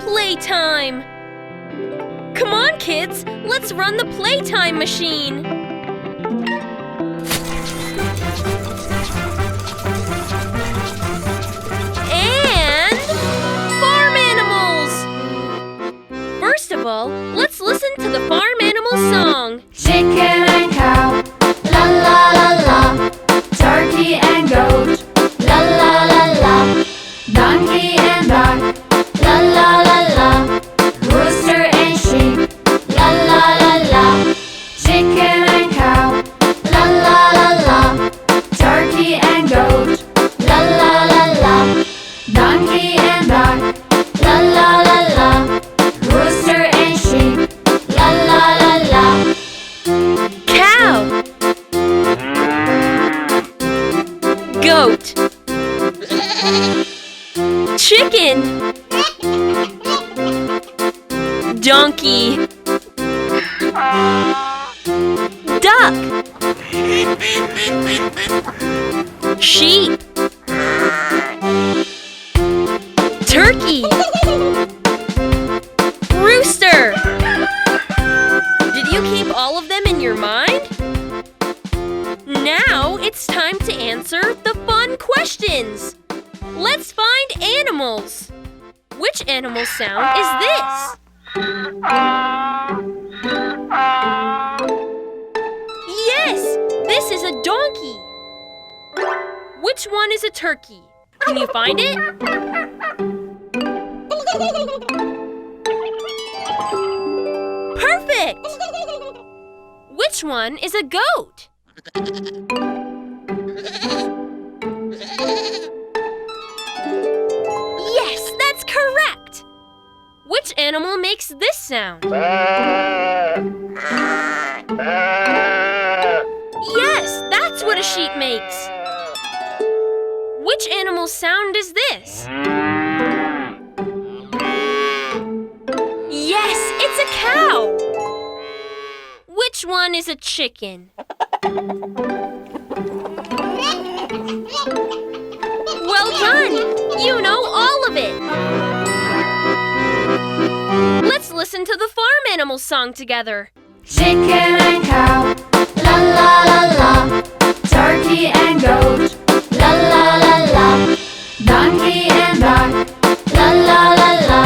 Playtime! Come on, kids! Let's run the playtime machine! And farm animals! First of all, let's listen to the farm animal song. Chicken and cow, la la la la. Turkey and goat, la la la la. Donkey and duck, la la la la. Rooster and sheep, la la la la. Chicken and cow, la la la la. Turkey and goat, la la la la. Donkey and duck, la la la la. Rooster and sheep, la la la la. Cow. Goat. Chicken. Donkey. Duck. Sheep. Turkey. Rooster. Did you keep all of them in your mind? Now it's time to answer the fun questions. Let's find animals. Which animal sound is this? Yes, this is a donkey. Which one is a turkey? Can you find it? Perfect! Which one is a goat? Yes, that's correct! Which animal makes this sound? Yes, that's what a sheep makes. Which animal's sound is this? Yes, it's a cow! Which one is a chicken? Well done! You know all of it! Let's listen to the farm animal song together. Chicken and cow, la la la la. Turkey and goat, la la la la. Donkey and duck, la la la la.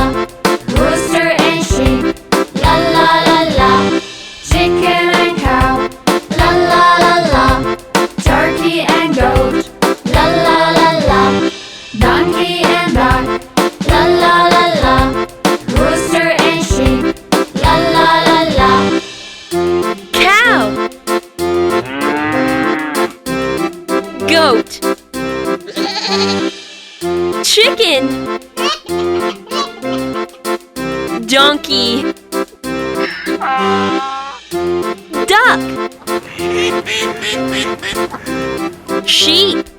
Rooster and sheep, la la la la. Chicken and cow, la la la la. Turkey and goat, la la la la. Donkey and duck, la la la la. Rooster and sheep, la la la la. Cow. Goat. Chicken. Donkey. Duck. Sheep.